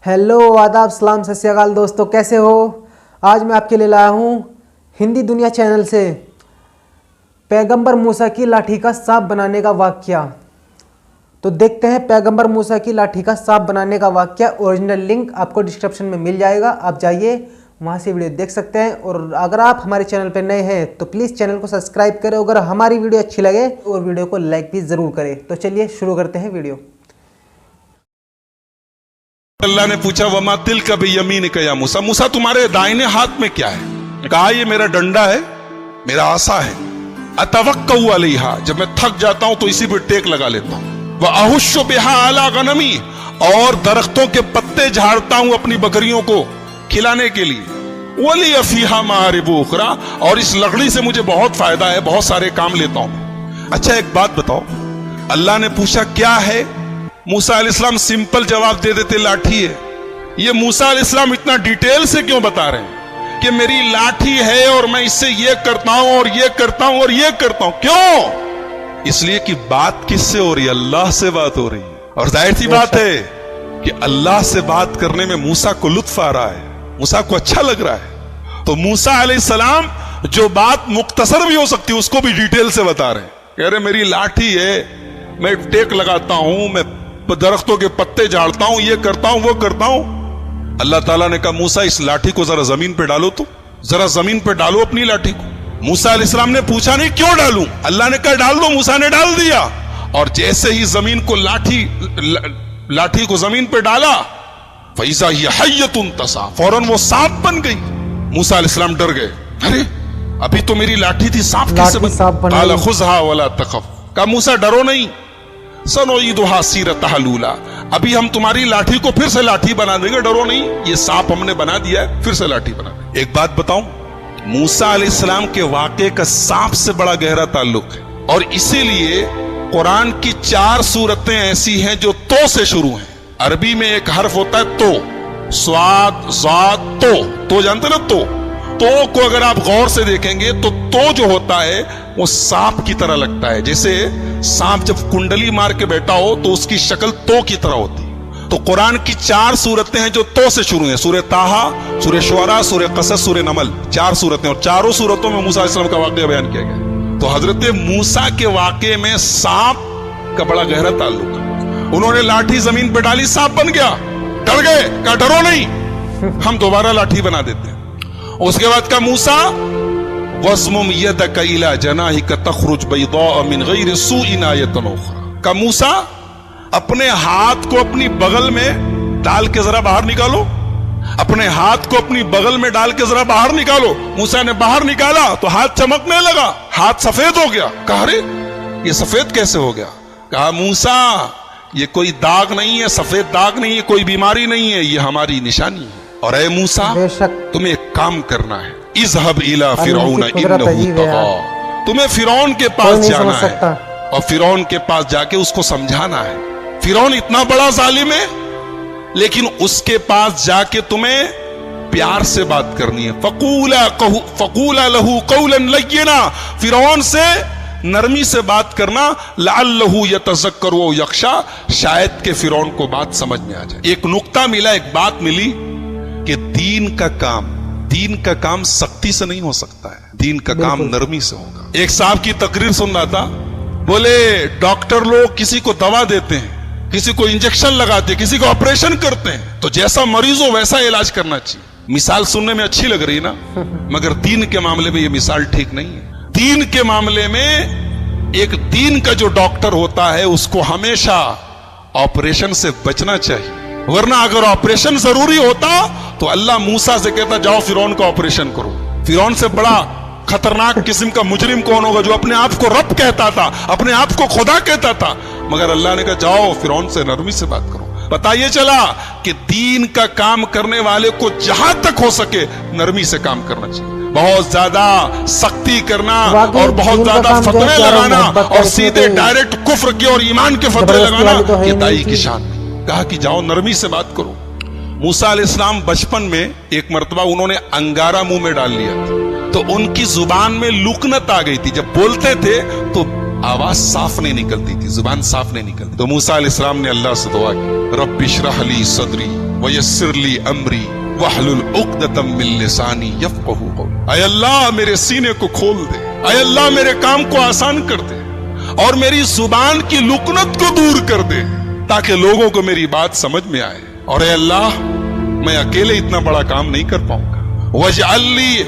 Hello आदाब सलाम सत श्री अकाल दोस्तों, कैसे हो। आज मैं आपके लिए लाया हूँ हिंदी दुनिया चैनल से पैगंबर मूसा की लाठी का सांप बनाने का वाकया। तो देखते हैं पैगंबर मूसा की लाठी का सांप बनाने का वाकया। ओरिजिनल लिंक आपको डिस्क्रिप्शन में मिल जाएगा, आप जाइए वहाँ से वीडियो देख सकते हैं। और अगर आप हमारे चैनल पर नए हैं तो प्लीज़ चैनल को सब्सक्राइब करें। अगर हमारी वीडियो अच्छी लगे और वीडियो को लाइक भी ज़रूर करें। तो चलिए शुरू करते हैं वीडियो। अल्लाह ने पूछा वमा तिल कभी यमीन का मूसा, मूसा तुम्हारे दाहिने हाथ में क्या है। कहा ये मेरा डंडा है, मेरा आसा है। अतवक्कउ अलैहा, जब मैं थक जाता हूं तो इसी पे टेक लगा लेता हूं। व अहुश्शु बिहा अला गनमी, और दरख्तों के पत्ते झाड़ता हूं अपनी बकरियों को खिलाने के लिए। वली अफीहा मारिबु उखरा, और इस लकड़ी से मुझे बहुत फायदा है, बहुत सारे काम लेता हूं। अच्छा एक बात बताओ, अल्लाह ने पूछा क्या है, मूसा अलैहिस्सलाम सिंपल जवाब दे देते लाठी है। ये मूसा अलैहिस्सलाम इतना डिटेल से क्यों बता रहे हैं कि मेरी लाठी है और मैं इससे ये करता हूं और ये करता हूं और ये करता हूं। क्यों? इसलिए कि बात किससे हो रही है, अल्लाह से बात हो रही है। और जाहिर सी बात है कि अल्लाह से बात करने में मूसा को लुत्फ आ रहा है, मूसा को अच्छा लग रहा है। तो मूसा अलैहिस्सलाम जो बात मुख्तसर भी हो सकती है उसको भी डिटेल से बता रहे हैं। कह रहे मेरी लाठी है, मैं टेक लगाता हूं, मैं दरख्तों के पत्ते झाड़ता हूं, ये करता हूं वो करता हूं। अल्लाह ताला ने कहा मूसा इस लाठी को जरा जमीन पे डालो, तो जरा जमीन पे डालो अपनी लाठी को। मूसा अलैहिस्सलाम ने पूछा नहीं क्यों डालूं, अल्लाह ने कहा डाल दो। मूसा ने डाल दिया, और जैसे ही जमीन को लाठी को जमीन पे डाला, फैज़ा हिय हय्यतुन तसा, फौरन वो सांप बन गई। मूसा अलैहिस्सलाम डर गए, अरे अभी तो मेरी लाठी थी, सांप कैसे बन? काला खुज़हा वला तखफ, कहा मूसा डरो नहीं, सनुईदुहा सीरतहा लूला, अभी हम तुम्हारी लाठी को फिर से लाठी बना देंगे, डरो नहीं, ये सांप हमने बना दिया है, फिर से लाठी बना देंगे। एक बात बताऊं, मूसा अलैहिस्सलाम के वाक़े का सांप से बड़ा गहरा ताल्लुक है, और इसीलिए कुरान की 4 सूरतें ऐसी हैं जो तो से शुरू हैं। अरबी में एक हर्फ होता है तो, स्वाद ज़ात तो जानते ना, तो को अगर आप गौर से देखेंगे तो जो होता है वो सांप की तरह लगता है। जैसे सांप जब कुंडली मार के बैठा हो तो उसकी शक्ल तो की तरह होती है। तो कुरान की 4 सूरतें हैं जो तो से शुरू हैं, सूरह ताहा, सूरह शुअरा, सूरह क़सस, सूरह नमल, 4 सूरतें, और चारों सूरतों में मूसा अलैहिस्सलाम का वाक़या बयान किया गया। तो हजरत मूसा के वाक़े में सांप का बड़ा गहरा ताल्लुक है। उन्होंने लाठी जमीन पर डाली, सांप बन गया, डर गए, कहा डरो नहीं, हम दोबारा लाठी बना देते हैं। उसके बाद का मूसा वज़्मुम यदक इला जनाहिका तखरुज बैदा मिन गैरि सूइन आयतन उखरा, का मूसा अपने हाथ को अपनी बगल में डाल के जरा बाहर निकालो, अपने हाथ को अपनी बगल में डाल के जरा बाहर निकालो। मूसा ने बाहर निकाला तो हाथ चमकने लगा, हाथ सफेद हो गया। कहा अरे ये सफेद कैसे हो गया? कहा मूसा ये कोई दाग नहीं है, सफेद दाग नहीं है, कोई बीमारी नहीं है, ये हमारी निशानी है। और ऐ मूसा तुम्हें एक काम करना है, इज़हब इला फिरौन इन्नहु तग़ा, तुम्हें फिरौन के पास जाना है और फिरौन के पास जाके उसको समझाना है। फिरौन इतना बड़ा जालिम है, लेकिन उसके पास जाके तुम्हें प्यार से बात करनी है। फ़क़ूला लहू क़ौलन लय्यिना, फिरौन से नरमी से बात करना। लअल्लहु यतज़क्करु व यख्शा, शायद के फिरौन को बात समझ में आ जाए। एक नुक्ता मिला, एक बात मिली कि दीन का काम सख्ती से नहीं हो सकता है, दीन का काम नरमी से होगा। एक साहब की तकरीर सुन रहा था, बोले डॉक्टर लोग किसी को दवा देते हैं, किसी को इंजेक्शन लगाते हैं, किसी को ऑपरेशन करते हैं, तो जैसा मरीज हो वैसा इलाज करना चाहिए। मिसाल सुनने में अच्छी लग रही ना, मगर दीन के मामले में ये मिसाल ठीक नहीं है। दीन के मामले में एक दीन का जो डॉक्टर होता है उसको हमेशा ऑपरेशन से बचना चाहिए, वरना अगर ऑपरेशन जरूरी होता तो अल्लाह मूसा से कहता जाओ फिरौन का ऑपरेशन करो। फिरौन से बड़ा खतरनाक किस्म का मुजरिम कौन होगा जो अपने आप को रब कहता था, अपने आप को खुदा कहता था, मगर अल्लाह ने कहा जाओ फिरौन से नरमी से बात करो। पता ये चला कि दीन का काम करने वाले को जहां तक हो सके नरमी से काम करना चाहिए। बहुत ज्यादा सख्ती करना और बहुत ज्यादा फतवे लगाना और सीधे डायरेक्ट कुफ्र के और ईमान के फतवे लगाना, ये दाई की शान। कहा कि जाओ नरमी से बात करो। मूसा अलैहिस्सलाम बचपन में एक मर्तबा उन्होंने अंगारा मुंह में डाल लिया था, तो उनकी जुबान में लुकनत आ गई थी। जब बोलते थे तो आवाज साफ नहीं निकलती थी, जुबान साफ नहीं निकलती। तो मूसा अलैहिस्सलाम ने अल्लाह से दुआ की, रब्बि इश्रह ली सदरी वयस्सिर ली अमरी वहलुल उक़दतम मिन लिसानी यफ़क़हू क़ौली। ऐ अल्लाह मेरे सीने को खोल दे, ऐ अल्लाह मेरे काम को आसान कर दे और मेरी जुबान की लुकनत को दूर कर दे ताकि लोगों को मेरी बात समझ में आए। और ऐ अल्लाह मैं अकेले इतना बड़ा काम नहीं कर पाऊंगा। वजअल ली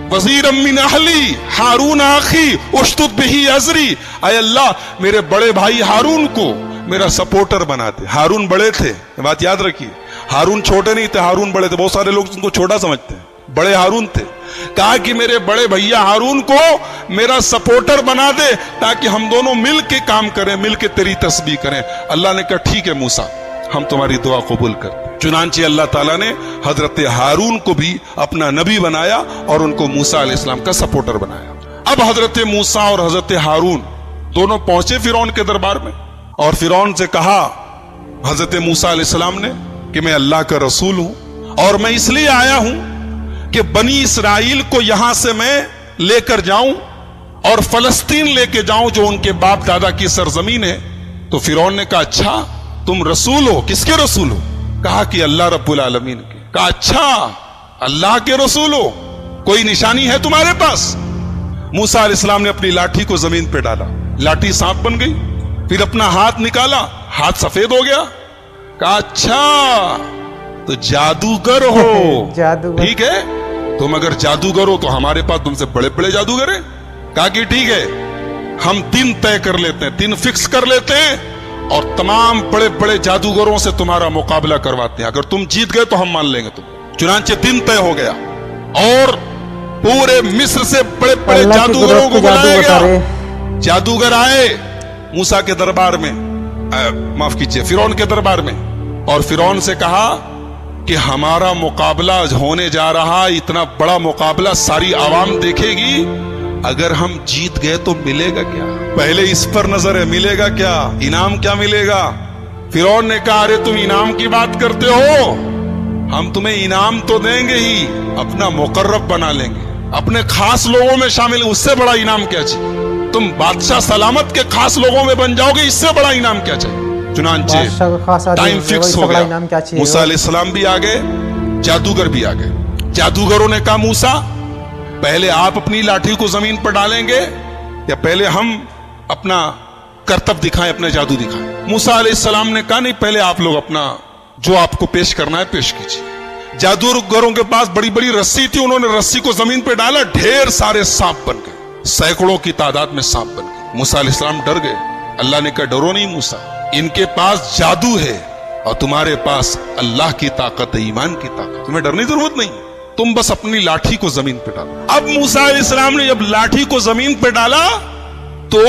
वज़ीरम मिन अहली हारून आखी उश्तुद बिही अज़री। ऐ अल्लाह मेरे बड़े भाई हारून को मेरा सपोर्टर बना दे। हारून बड़े थे, बात याद रखिए, हारून छोटे नहीं थे, हारून बड़े थे। बहुत सारे लोग उनको छोटा समझते हैं, बड़े हारून थे। कहा कि मेरे बड़े भैया हारून को मेरा सपोर्टर बना दे ताकि हम दोनों मिल के काम करें, मिल के तेरी तस्बीह करें। अल्लाह ने कहा ठीक है मूसा, हम तुम्हारी दुआ कबूल करते। चुनांचे अल्लाह ताला ने हजरत हारून को भी अपना नबी बनाया और उनको मूसा अलैहिस्सलाम का सपोर्टर बनाया। अब हजरत मूसा और हजरत हारून दोनों पहुंचे फिरौन के दरबार में और फिरौन से कहा हजरत मूसा अलैहिस्सलाम ने कि मैं अल्लाह का रसूल हूं और मैं इसलिए आया हूं कि बनी इसराइल को यहां से मैं लेकर जाऊं और फलस्तीन लेके जाऊं जो उनके बाप दादा की सरजमीन है। तो फिरौन ने कहा अच्छा तुम रसूल हो, किसके रसूल हो? कहा कि अल्लाह रब्बुल आलमीन के। कहा अच्छा अल्लाह के रसूल हो, कोई निशानी है तुम्हारे पास? मूसा अलैहिस्सलाम ने अपनी लाठी को जमीन पे डाला, लाठी सांप बन गई। फिर अपना हाथ निकाला, हाथ सफेद हो गया। कहा अच्छा तो जादूगर हो। जादूगर। ठीक है, तुम अगर जादूगर हो तो हमारे पास तुमसे बड़े बड़े जादूगर हैं। कहा कि ठीक है, हम दिन तय कर लेते हैं, दिन फिक्स कर लेते हैं और तमाम बड़े बड़े जादूगरों से तुम्हारा मुकाबला करवाते हैं। अगर तुम जीत गए तो हम मान लेंगे तुम। चुनांचे दिन तय हो गया और पूरे मिस्र से बड़े बड़े जादूगरों को बुलाया गया। जादूगर आए मूसा के दरबार में, माफ कीजिए फिरौन के दरबार में, और फिरौन से कहा कि हमारा मुकाबला होने जा रहा, इतना बड़ा मुकाबला सारी आवाम देखेगी, अगर हम जीत गए तो मिलेगा क्या? पहले इस पर नजर है, मिलेगा क्या, इनाम क्या मिलेगा? फिरौन ने कहा अरे तुम इनाम की बात करते हो, हम तुम्हें इनाम तो देंगे ही, अपना मुकर्रब बना लेंगे, अपने खास लोगों में शामिल, उससे बड़ा इनाम क्या चाहिए? तुम बादशाह सलामत के खास लोगों में बन जाओगे, इससे बड़ा इनाम क्या चाहिए? चुनांचे टाइम फिक्स हो गया। मूसा अलैहिस्सलाम भी आ गए, जादूगर भी आ गए। जादूगरों ने कहा मूसा पहले आप अपनी लाठी को जमीन पर डालेंगे या पहले हम अपना करतब दिखाएं, अपने जादू दिखाएं? मूसा अलैहिस्सलाम ने कहा नहीं, पहले आप लोग अपना जो आपको पेश करना है पेश कीजिए। जादूगरों के पास बड़ी बड़ी रस्सी थी, उन्होंने रस्सी को जमीन पर डाला, ढेर सारे सांप बन गए, सैकड़ों की तादाद में सांप बन गए। मूसा अलैहिस्सलाम डर गए। अल्लाह ने कहा डरो नहीं मूसा, इनके पास जादू है और तुम्हारे पास अल्लाह की ताकत है, ईमान की ताकत, तुम्हें डरने की जरूरत नहीं, तुम बस अपनी लाठी को जमीन पे डालो। अब मूसा अलैहिस्सलाम ने जब लाठी को जमीन पे डाला तो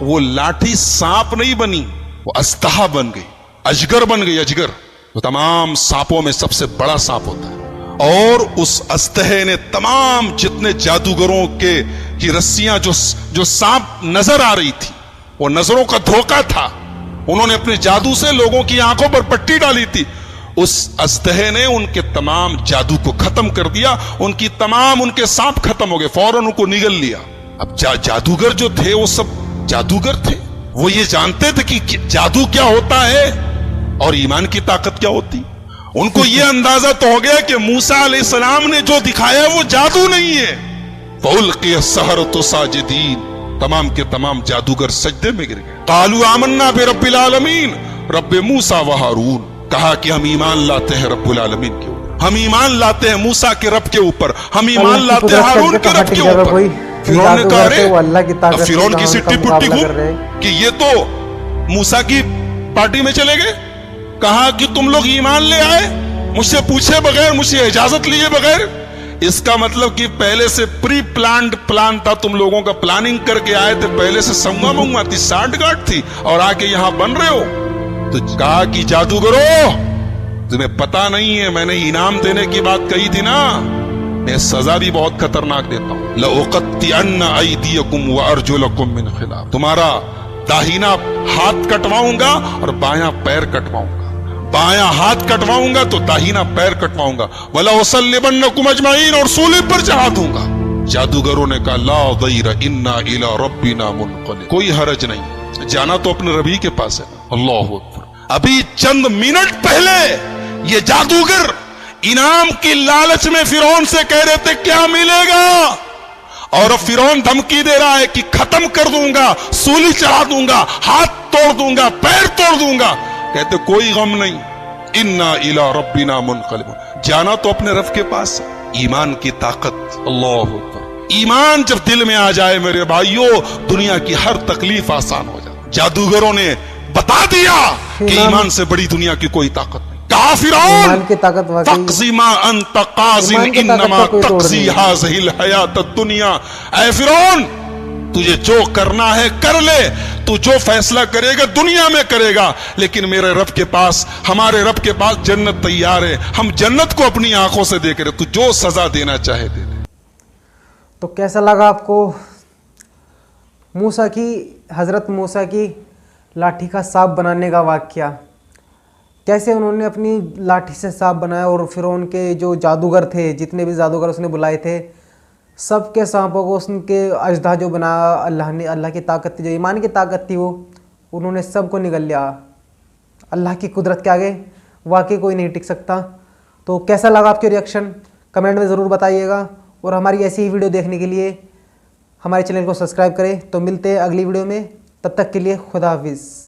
वो लाठी सांप नहीं बनी, वो अस्तहा बन गई, अजगर बन गई। अजगर तो तमाम सांपों में सबसे बड़ा सांप होता है, और उस अस्तहे ने तमाम जितने जादूगरों की रस्सियां जो सांप नजर आ रही थी, वो नजरों का धोखा था, उन्होंने अपने जादू से लोगों की आंखों पर पट्टी डाली थी, उस अस्तहे ने उनके तमाम जादू को खत्म कर दिया, उनके सांप खत्म हो गए, फौरन उनको निगल लिया। अब जादूगर जो थे वो सब जादूगर थे, वो ये जानते थे कि जादू क्या होता है और ईमान की ताकत क्या होती। उनको ये अंदाजा तो हो गया कि मूसा अलैहिस्सलाम ने जो दिखाया वो जादू नहीं है। फउल्क़िय सहरतु साजिदीन, तमाम के तमाम जादूगर सजदे में गिर गए। क़ालू आमन्ना बिरब्बिल आलमीन रब्बे मूसा व हारून, कहा कि हम ईमान लाते हैं रब्बुल आलमीन के ऊपर, हम ईमान लाते हैं मूसा के रब के ऊपर, हम ईमान लाते हैं हारून के रब के ऊपर। फिरौन ने कहा अरे फिरौन की सिट्टी पुट्टी को कि ये तो मूसा की पार्टी में चले गए। कहा कि तुम लोग ईमान ले आए मुझसे पूछे बगैर, मुझसे इजाजत लिए बगैर, इसका मतलब कि पहले से प्री प्लान्ड प्लान था, तुम लोगों का प्लानिंग करके आए थे, पहले से संगा मंगा थी, साठगांठ थी, और आके यहां बन रहे हो। तो कहा कि जादूगरों तुम्हें पता नहीं है, मैंने इनाम देने की बात कही थी ना, मैं सजा भी बहुत खतरनाक देता हूं। लउक़त्तिअन्न अयदियकुम व अर्जुलकुम मिन खिलाफ, तुम्हारा दाहिना हाथ कटवाऊंगा और बायां पैर कटवाऊंगा, बायां हाथ कटवाऊंगा तो दाहिना पैर कटवाऊंगा, वला उसल्लिबन्नकुम अजमईन, और सूली पर चढ़ा दूंगा। जादूगरों ने कहा ला दैर इन्ना इला रब्बिना मुनक़लिब, कोई हरज नहीं, जाना तो अपने रबी के पास है। अल्लाहु अकबर। अभी चंद मिनट पहले ये जादूगर इनाम की लालच में फिरौन से कह रहे थे क्या मिलेगा, और अब फिरौन धमकी दे रहा है कि खत्म कर दूंगा, सूली चढ़ा दूंगा, हाथ तोड़ दूंगा, पैर तोड़ दूंगा। कहते कोई गम नहीं, इन्ना इला रब्बिना मुनक़लिबून। जाना तो अपने रब के पास। ईमान की ताकत, अल्लाहु अकबर। ईमान जब दिल में आ जाए मेरे भाइयों, दुनिया की हर तकलीफ आसान हो जाती। जादूगरों ने बता दिया कि ईमान से बड़ी दुनिया की कोई ताकत नहीं। कहा फिरौन ईमान की ताकत वाकई, फक्सिमा अंत काज़िन इन्नमा तक्सी हाज़िहिल हयात दुनिया। ऐ फिरौन, तुझे जो करना है कर ले, तू जो फैसला करेगा दुनिया में करेगा, लेकिन मेरे रब के पास, हमारे रब के पास जन्नत तैयार है। हम जन्नत को अपनी आंखों से देख रहे, तू जो सजा देना चाहे दे दे। तो कैसा लगा आपको हजरत मूसा की लाठी का सांप बनाने का वाकया? कैसे उन्होंने अपनी लाठी से सांप बनाया और फिरौन के जो जादूगर थे, जितने भी जादूगर उसने बुलाए थे, सबके सांपों को उसके अजदा जो बनाया अल्लाह ने, अल्लाह की ताकत थी, जो ईमान की ताकत थी, वो उन्होंने सबको निगल लिया। अल्लाह की कुदरत के आगे वाकई कोई नहीं टिक सकता। तो कैसा लगा आपके रिएक्शन कमेंट में ज़रूर बताइएगा, और हमारी ऐसी ही वीडियो देखने के लिए हमारे चैनल को सब्सक्राइब करें। तो मिलते हैं अगली वीडियो में, तब तक के लिए खुदा हाफिज़।